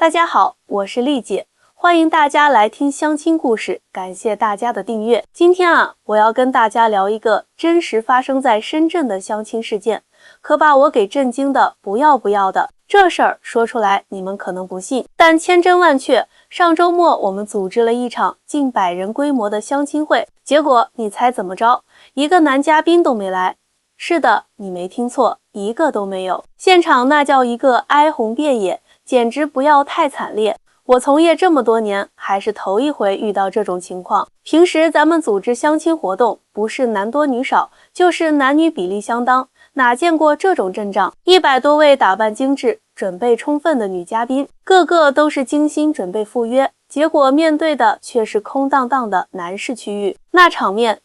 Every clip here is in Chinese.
大家好，我是丽姐，欢迎大家来听相亲故事，感谢大家的订阅。今天我要跟大家聊一个真实发生在深圳的相亲事件，可把我给震惊的不要的。这事儿说出来你们可能不信，但千真万确。上周末我们组织了一场近100人规模的相亲会，结果你猜怎么着？一个男嘉宾都没来。是的，你没听错，一个都没有。现场那叫一个哀鸿遍野，简直不要太惨烈。我从业这么多年，还是头一回遇到这种情况。平时咱们组织相亲活动，不是男多女少，就是男女比例相当，哪见过这种阵仗？100多位打扮精致、准备充分的女嘉宾，个个都是精心准备赴约，结果面对的却是空荡荡的男士区域，那场面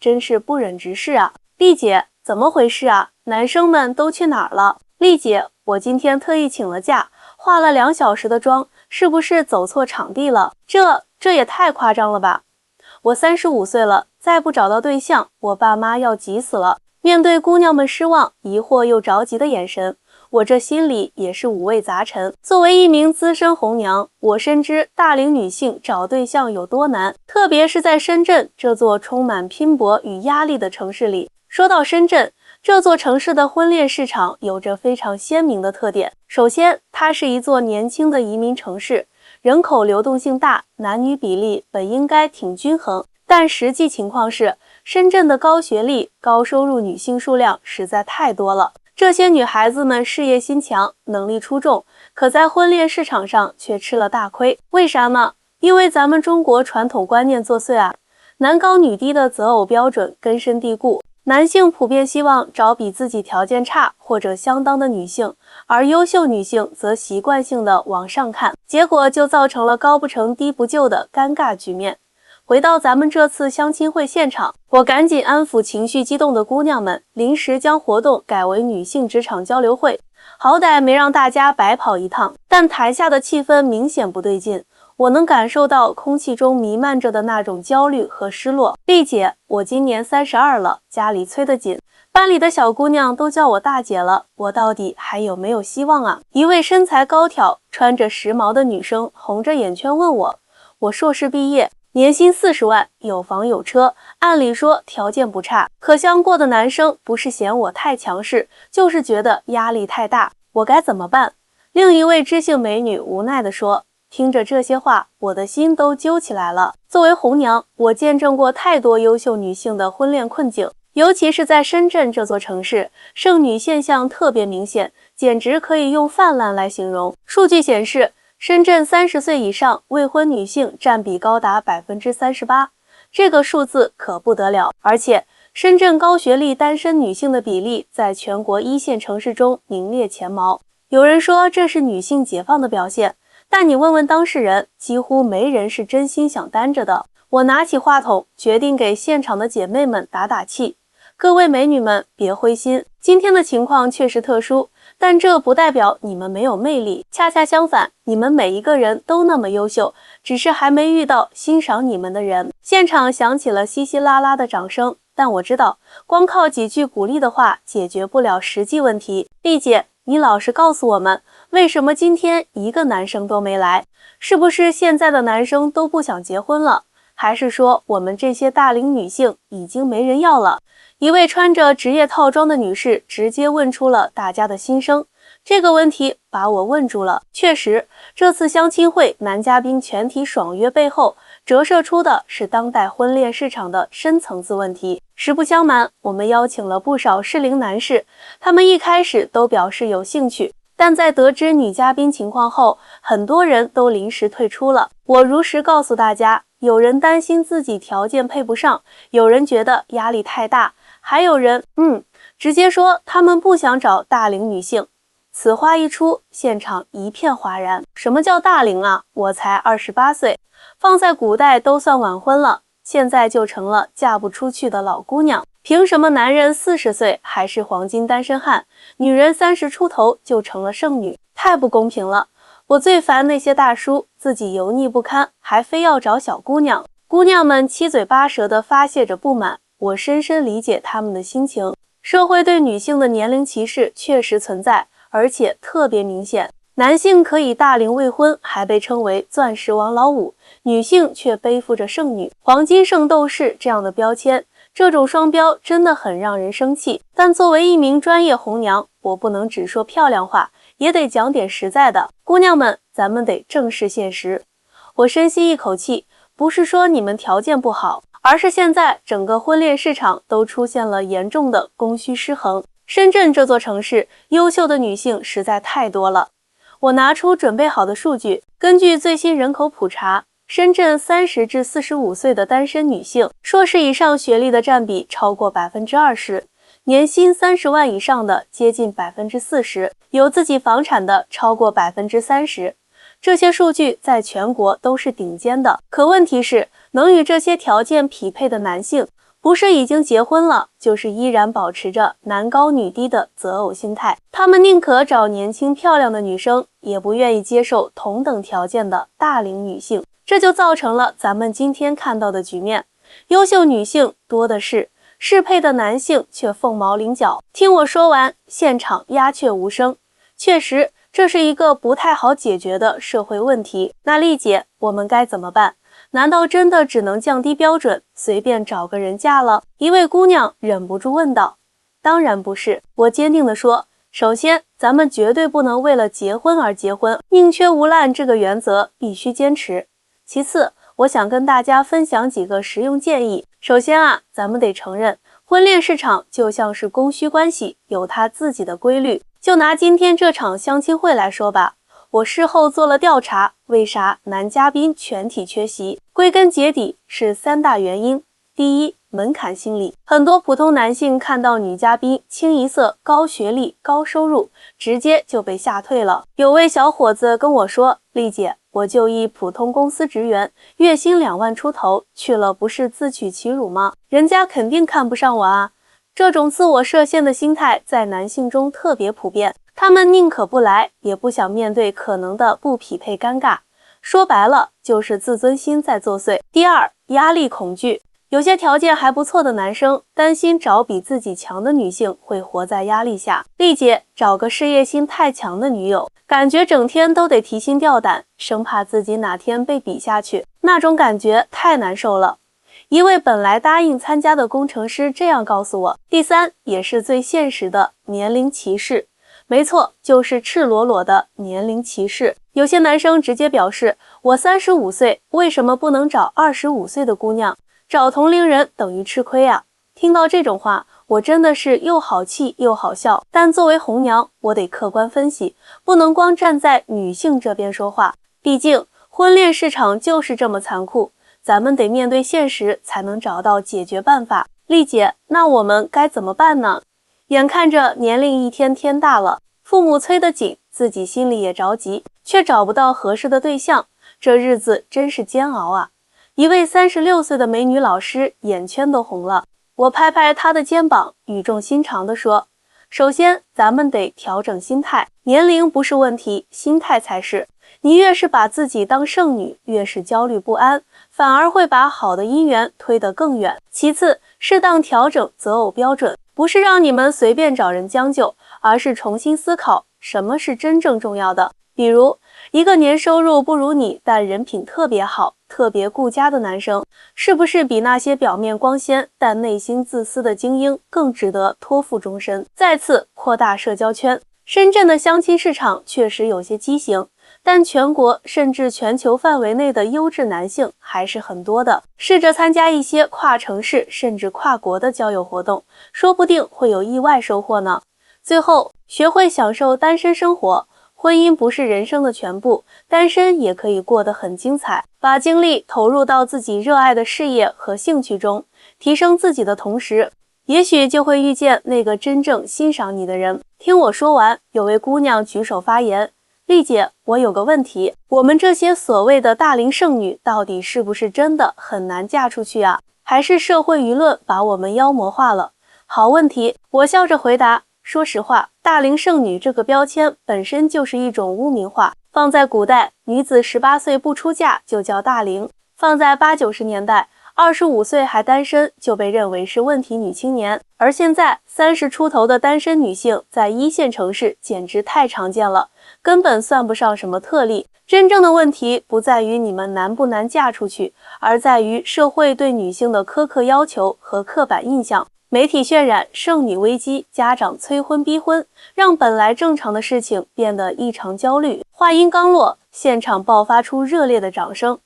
真是不忍直视啊！丽姐，怎么回事啊？男生们都去哪儿了？丽姐，我今天特意请了假，化了2小时的妆，是不是走错场地了？这也太夸张了吧！我35岁了，再不找到对象，我爸妈要急死了。面对姑娘们失望、疑惑又着急的眼神，我这心里也是五味杂陈。作为一名资深红娘，我深知大龄女性找对象有多难，特别是在深圳这座充满拼搏与压力的城市里。说到深圳，这座城市的婚恋市场有着非常鲜明的特点。首先，它是一座年轻的移民城市，人口流动性大，男女比例本应该挺均衡，但实际情况是，深圳的高学历、高收入女性数量实在太多了。这些女孩子们事业心强，能力出众，可在婚恋市场上却吃了大亏。为啥呢？因为咱们中国传统观念作祟啊，男高女低的择偶标准根深蒂固。男性普遍希望找比自己条件差或者相当的女性，而优秀女性则习惯性的往上看，结果就造成了高不成低不就的尴尬局面。回到咱们这次相亲会现场，我赶紧安抚情绪激动的姑娘们，临时将活动改为女性职场交流会，好歹没让大家白跑一趟。但台下的气氛明显不对劲，我能感受到空气中弥漫着的那种焦虑和失落。丽姐，我今年32了，家里催得紧，班里的小姑娘都叫我大姐了，我到底还有没有希望啊？一位身材高挑、穿着时髦的女生红着眼圈问我。我硕士毕业，年薪40万，有房有车，按理说条件不差，可相过的男生不是嫌我太强势，就是觉得压力太大，我该怎么办？另一位知性美女无奈地说。听着这些话，我的心都揪起来了。作为红娘，我见证过太多优秀女性的婚恋困境，尤其是在深圳这座城市，剩女现象特别明显，简直可以用泛滥来形容。数据显示，深圳30岁以上未婚女性占比高达38%，这个数字可不得了。而且，深圳高学历单身女性的比例在全国1线城市中名列前茅。有人说这是女性解放的表现。但你问问当事人，几乎没人是真心想单着的。我拿起话筒，决定给现场的姐妹们打打气。各位美女们，别灰心，今天的情况确实特殊，但这不代表你们没有魅力，恰恰相反，你们每一个人都那么优秀，只是还没遇到欣赏你们的人。现场响起了稀稀拉拉的掌声，但我知道，光靠几句鼓励的话解决不了实际问题。丽姐，你老实告诉我们，为什么今天一个男生都没来？是不是现在的男生都不想结婚了？还是说我们这些大龄女性已经没人要了？一位穿着职业套装的女士直接问出了大家的心声。这个问题把我问住了。确实，这次相亲会男嘉宾全体爽约背后，折射出的是当代婚恋市场的深层次问题。实不相瞒，我们邀请了不少适龄男士，他们一开始都表示有兴趣，但在得知女嘉宾情况后，很多人都临时退出了。我如实告诉大家，有人担心自己条件配不上，有人觉得压力太大，还有人直接说他们不想找大龄女性。此话一出，现场一片哗然。什么叫大龄啊？我才28岁，放在古代都算晚婚了，现在就成了嫁不出去的老姑娘。凭什么男人40岁还是黄金单身汉，女人30出头就成了剩女？太不公平了！我最烦那些大叔自己油腻不堪，还非要找小姑娘。姑娘们七嘴八舌地发泄着不满，我深深理解他们的心情。社会对女性的年龄歧视确实存在，而且特别明显。男性可以大龄未婚，还被称为钻石王老五，女性却背负着剩女、黄金圣斗士这样的标签。这种双标真的很让人生气，但作为一名专业红娘，我不能只说漂亮话，也得讲点实在的。姑娘们，咱们得正视现实。我深吸一口气，不是说你们条件不好，而是现在整个婚恋市场都出现了严重的供需失衡。深圳这座城市，优秀的女性实在太多了。我拿出准备好的数据，根据最新人口普查，深圳30至45岁的单身女性，硕士以上学历的占比超过20%，年薪30万以上的接近40%，有自己房产的超过30%。这些数据在全国都是顶尖的。可问题是，能与这些条件匹配的男性，不是已经结婚了，就是依然保持着男高女低的择偶心态。他们宁可找年轻漂亮的女生，也不愿意接受同等条件的大龄女性。这就造成了咱们今天看到的局面：优秀女性多的是，适配的男性却凤毛麟角。听我说完，现场鸦雀无声。确实，这是一个不太好解决的社会问题。那丽姐，我们该怎么办？难道真的只能降低标准，随便找个人嫁了？一位姑娘忍不住问道。当然不是，我坚定地说。首先，咱们绝对不能为了结婚而结婚，宁缺毋滥这个原则必须坚持。其次，我想跟大家分享几个实用建议。首先啊，咱们得承认，婚恋市场就像是供需关系，有它自己的规律。就拿今天这场相亲会来说吧，我事后做了调查，为啥男嘉宾全体缺席？归根结底是3大原因。第一，门槛心理。很多普通男性看到女嘉宾清一色高学历、高收入，直接就被吓退了。有位小伙子跟我说，丽姐，我就一普通公司职员，月薪2万出头，去了不是自取其辱吗？人家肯定看不上我啊。这种自我设限的心态在男性中特别普遍，他们宁可不来，也不想面对可能的不匹配尴尬。说白了，就是自尊心在作祟。第二，压力恐惧。有些条件还不错的男生，担心找比自己强的女性会活在压力下。丽姐，找个事业心太强的女友，感觉整天都得提心吊胆，生怕自己哪天被比下去，那种感觉太难受了。一位本来答应参加的工程师这样告诉我。第三，也是最现实的，年龄歧视。没错，就是赤裸裸的年龄歧视。有些男生直接表示，我35岁，为什么不能找25岁的姑娘？找同龄人等于吃亏啊。听到这种话，我真的是又好气又好笑。但作为红娘，我得客观分析，不能光站在女性这边说话。毕竟婚恋市场就是这么残酷，咱们得面对现实，才能找到解决办法。丽姐，那我们该怎么办呢？眼看着年龄一天天大了，父母催得紧，自己心里也着急，却找不到合适的对象，这日子真是煎熬啊。一位36岁的美女老师眼圈都红了，我拍拍她的肩膀，语重心长地说，首先咱们得调整心态，年龄不是问题，心态才是。你越是把自己当剩女，越是焦虑不安，反而会把好的姻缘推得更远。其次，适当调整择偶标准，不是让你们随便找人将就，而是重新思考什么是真正重要的。比如，一个年收入不如你，但人品特别好、特别顾家的男生，是不是比那些表面光鲜但内心自私的精英更值得托付终身？再次扩大社交圈。深圳的相亲市场确实有些畸形，但全国甚至全球范围内的优质男性还是很多的。试着参加一些跨城市甚至跨国的交友活动，说不定会有意外收获呢。最后，学会享受单身生活。婚姻不是人生的全部，单身也可以过得很精彩。把精力投入到自己热爱的事业和兴趣中，提升自己的同时，也许就会遇见那个真正欣赏你的人。听我说完，有位姑娘举手发言，丽姐，我有个问题，我们这些所谓的大龄剩女到底是不是真的很难嫁出去啊？还是社会舆论把我们妖魔化了？好问题，我笑着回答，说实话，大龄剩女这个标签本身就是一种污名化。放在古代，女子18岁不出嫁就叫大龄；放在80、90年代25岁还单身就被认为是问题女青年，而现在30出头的单身女性在1线城市简直太常见了，根本算不上什么特例。真正的问题不在于你们难不难嫁出去，而在于社会对女性的苛刻要求和刻板印象。媒体渲染剩女危机，家长催婚逼婚，让本来正常的事情变得异常焦虑。话音刚落，现场爆发出热烈的掌声。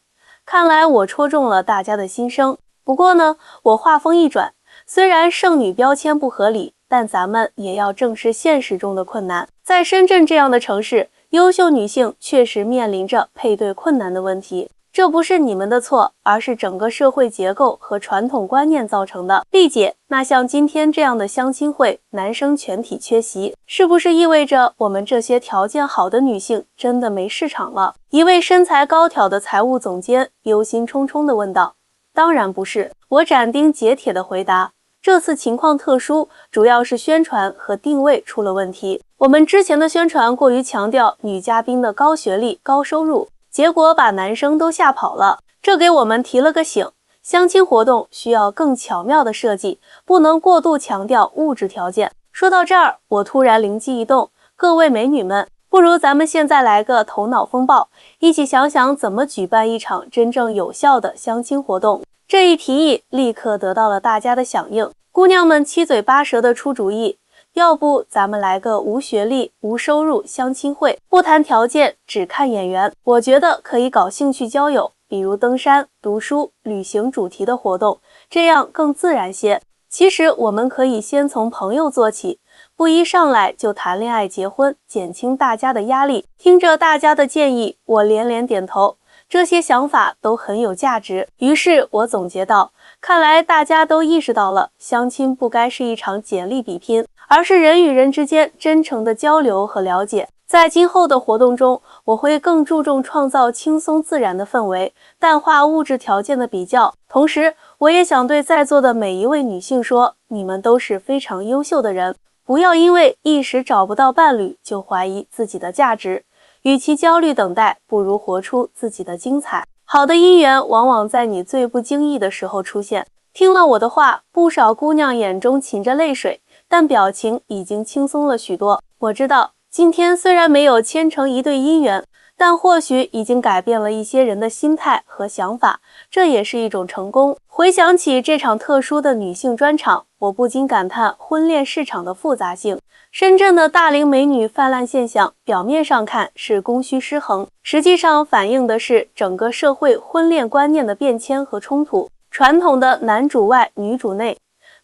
看来我戳中了大家的心声。不过呢，我话锋一转，虽然剩女标签不合理，但咱们也要正视现实中的困难。在深圳这样的城市，优秀女性确实面临着配对困难的问题。这不是你们的错，而是整个社会结构和传统观念造成的。丽姐，那像今天这样的相亲会，男生全体缺席，是不是意味着我们这些条件好的女性真的没市场了？一位身材高挑的财务总监忧心忡忡地问道。当然不是，我斩钉截铁地回答。这次情况特殊，主要是宣传和定位出了问题。我们之前的宣传过于强调女嘉宾的高学历、高收入，结果把男生都吓跑了，这给我们提了个醒。相亲活动需要更巧妙的设计，不能过度强调物质条件。说到这儿，我突然灵机一动，各位美女们，不如咱们现在来个头脑风暴，一起想想怎么举办一场真正有效的相亲活动。这一提议立刻得到了大家的响应，姑娘们七嘴八舌地出主意。要不咱们来个无学历、无收入相亲会，不谈条件，只看眼缘。我觉得可以搞兴趣交友，比如登山、读书、旅行主题的活动，这样更自然些。其实我们可以先从朋友做起，不一上来就谈恋爱结婚，减轻大家的压力。听着大家的建议，我连连点头，这些想法都很有价值。于是我总结道，看来大家都意识到了，相亲不该是一场简历比拼，而是人与人之间真诚的交流和了解。在今后的活动中，我会更注重创造轻松自然的氛围，淡化物质条件的比较。同时，我也想对在座的每一位女性说，你们都是非常优秀的人，不要因为一时找不到伴侣就怀疑自己的价值。与其焦虑等待，不如活出自己的精彩。好的姻缘往往在你最不经意的时候出现。听了我的话，不少姑娘眼中噙着泪水，但表情已经轻松了许多。我知道，今天虽然没有牵成一对姻缘，但或许已经改变了一些人的心态和想法，这也是一种成功。回想起这场特殊的女性专场，我不禁感叹婚恋市场的复杂性。深圳的大龄美女泛滥现象，表面上看是供需失衡，实际上反映的是整个社会婚恋观念的变迁和冲突。传统的男主外女主内、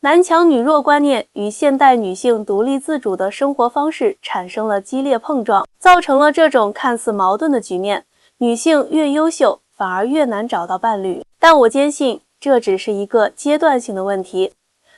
男强女弱观念与现代女性独立自主的生活方式产生了激烈碰撞，造成了这种看似矛盾的局面。女性越优秀，反而越难找到伴侣。但我坚信，这只是一个阶段性的问题。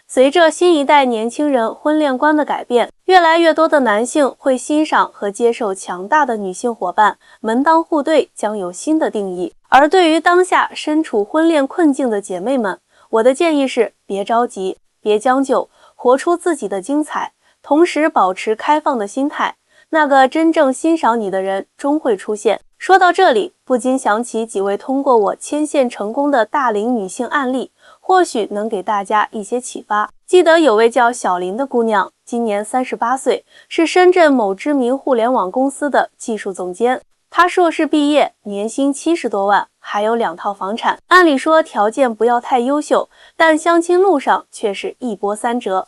随着新一代年轻人婚恋观的改变，越来越多的男性会欣赏和接受强大的女性伙伴，门当户对将有新的定义。而对于当下身处婚恋困境的姐妹们，我的建议是，别着急，别将就，活出自己的精彩，同时保持开放的心态，那个真正欣赏你的人终会出现。说到这里，不禁想起几位通过我牵线成功的大龄女性案例，或许能给大家一些启发。记得有位叫小林的姑娘，今年38岁，是深圳某知名互联网公司的技术总监。她硕士毕业，年薪70多万，还有2套房产。按理说条件不要太优秀，但相亲路上却是一波三折。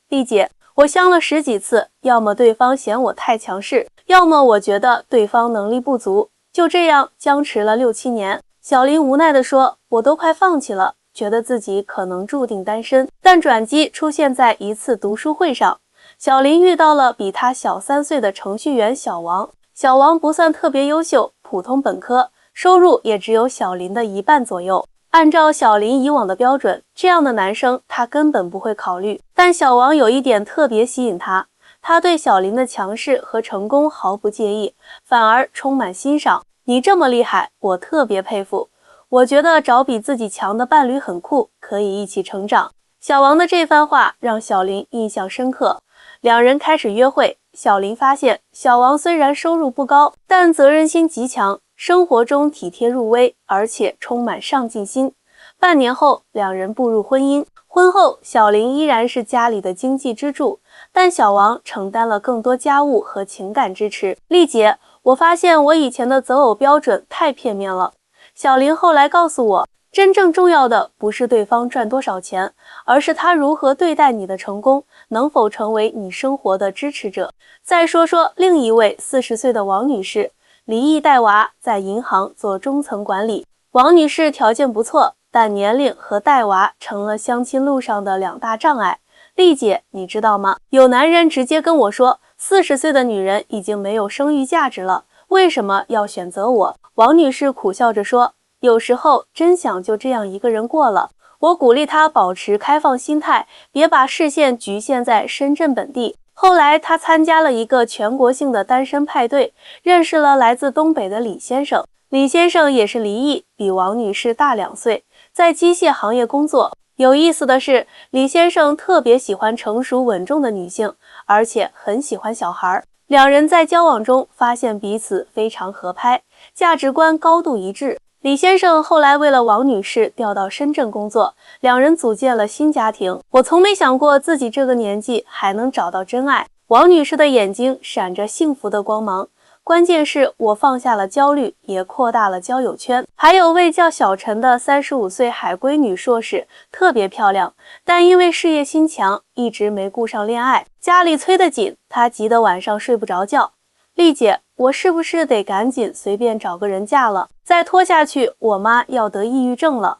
丽姐，我相了10几次，要么对方嫌我太强势，要么我觉得对方能力不足，就这样僵持了6、7年。小林无奈地说，我都快放弃了，觉得自己可能注定单身。但转机出现在一次读书会上，小林遇到了比他小3岁的程序员小王。小王不算特别优秀，普通本科，收入也只有小林的1半左右。按照小林以往的标准，这样的男生他根本不会考虑。但小王有一点特别吸引他，他对小林的强势和成功毫不介意，反而充满欣赏。你这么厉害，我特别佩服。我觉得找比自己强的伴侣很酷，可以一起成长。小王的这番话让小林印象深刻。2人开始约会，小林发现小王虽然收入不高，但责任心极强，生活中体贴入微，而且充满上进心。半年后，两人步入婚姻。婚后，小林依然是家里的经济支柱，但小王承担了更多家务和情感支持。丽姐，我发现我以前的择偶标准太片面了。小林后来告诉我，真正重要的不是对方赚多少钱，而是他如何对待你的成功，能否成为你生活的支持者。再说说另一位40岁的王女士，离异带娃，在银行做中层管理。王女士条件不错，但年龄和带娃成了相亲路上的2大障碍。丽姐，你知道吗？有男人直接跟我说，40岁的女人已经没有生育价值了，为什么要选择我？王女士苦笑着说，有时候真想就这样一个人过了。我鼓励她保持开放心态，别把视线局限在深圳本地。后来她参加了一个全国性的单身派对，认识了来自东北的李先生。李先生也是离异，比王女士大2岁，在机械行业工作。有意思的是，李先生特别喜欢成熟稳重的女性，而且很喜欢小孩。两人在交往中发现彼此非常合拍，价值观高度一致。李先生后来为了王女士调到深圳工作，两人组建了新家庭。我从没想过自己这个年纪还能找到真爱。王女士的眼睛闪着幸福的光芒。关键是我放下了焦虑，也扩大了交友圈。还有位叫小陈的35岁海归女硕士，特别漂亮，但因为事业心强，一直没顾上恋爱。家里催得紧，她急得晚上睡不着觉。丽姐，我是不是得赶紧随便找个人嫁了？再拖下去，我妈要得抑郁症了。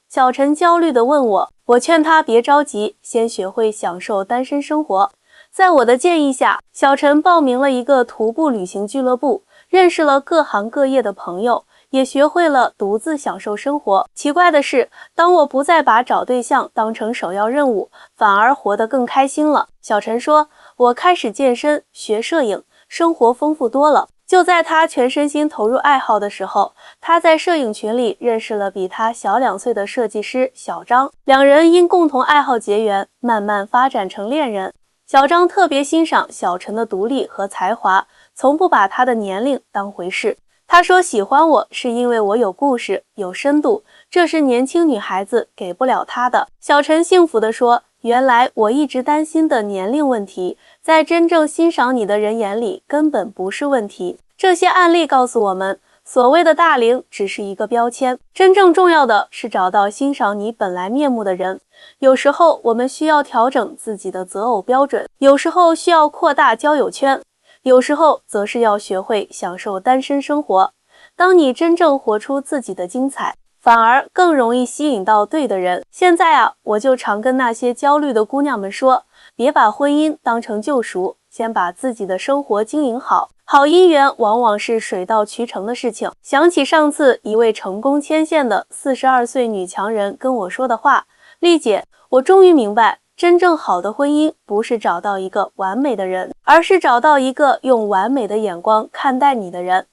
小陈焦虑地问我，我劝她别着急，先学会享受单身生活。在我的建议下，小陈报名了一个徒步旅行俱乐部，认识了各行各业的朋友，也学会了独自享受生活。奇怪的是，当我不再把找对象当成首要任务，反而活得更开心了。小陈说，我开始健身，学摄影，生活丰富多了。就在他全身心投入爱好的时候，他在摄影群里认识了比他小2岁的设计师小张，两人因共同爱好结缘，慢慢发展成恋人。小张特别欣赏小陈的独立和才华，从不把他的年龄当回事。他说喜欢我是因为我有故事，有深度，这是年轻女孩子给不了他的。小陈幸福地说，原来我一直担心的年龄问题，在真正欣赏你的人眼里根本不是问题。这些案例告诉我们，所谓的大龄只是一个标签，真正重要的是找到欣赏你本来面目的人。有时候我们需要调整自己的择偶标准，有时候需要扩大交友圈，有时候则是要学会享受单身生活。当你真正活出自己的精彩，反而更容易吸引到对的人。现在我就常跟那些焦虑的姑娘们说，别把婚姻当成救赎，先把自己的生活经营好。好姻缘往往是水到渠成的事情。想起上次一位成功牵线的42岁女强人跟我说的话，丽姐，我终于明白，真正好的婚姻不是找到一个完美的人，而是找到一个用完美的眼光看待你的人。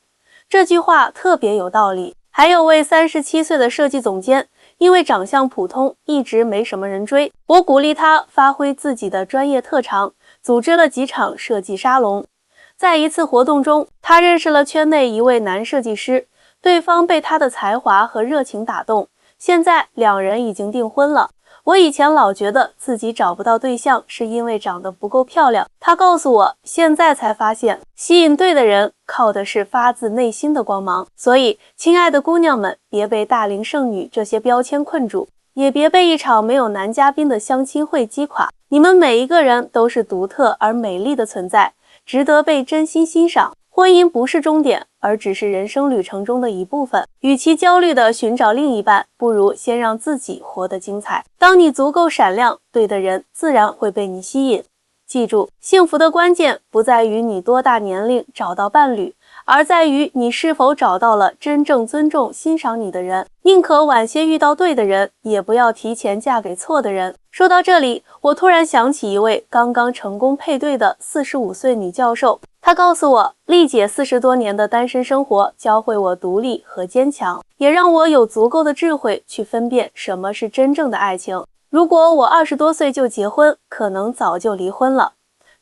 这句话特别有道理。还有位37岁的设计总监，因为长相普通，一直没什么人追。我鼓励他发挥自己的专业特长，组织了几场设计沙龙。在一次活动中，他认识了圈内一位男设计师，对方被他的才华和热情打动，现在两人已经订婚了。我以前老觉得自己找不到对象是因为长得不够漂亮，他告诉我，现在才发现，吸引对的人靠的是发自内心的光芒。所以，亲爱的姑娘们，别被大龄剩女这些标签困住，也别被一场没有男嘉宾的相亲会击垮。你们每一个人都是独特而美丽的存在，值得被真心欣赏。婚姻不是终点，而只是人生旅程中的一部分。与其焦虑地寻找另一半，不如先让自己活得精彩。当你足够闪亮，对的人自然会被你吸引。记住，幸福的关键不在于你多大年龄找到伴侣，而在于你是否找到了真正尊重、欣赏你的人。宁可晚些遇到对的人，也不要提前嫁给错的人。说到这里，我突然想起一位刚刚成功配对的45岁女教授。她告诉我，丽姐40多年的单身生活教会我独立和坚强，也让我有足够的智慧去分辨什么是真正的爱情。如果我20多岁就结婚，可能早就离婚了。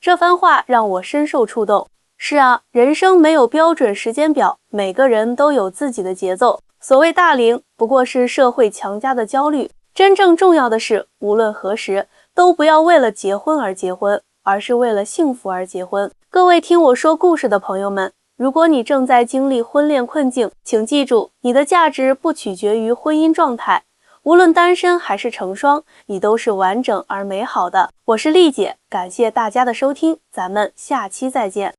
这番话让我深受触动。是啊，人生没有标准时间表，每个人都有自己的节奏。所谓大龄，不过是社会强加的焦虑。真正重要的是，无论何时，都不要为了结婚而结婚，而是为了幸福而结婚。各位听我说故事的朋友们，如果你正在经历婚恋困境，请记住，你的价值不取决于婚姻状态，无论单身还是成双，你都是完整而美好的。我是丽姐，感谢大家的收听，咱们下期再见。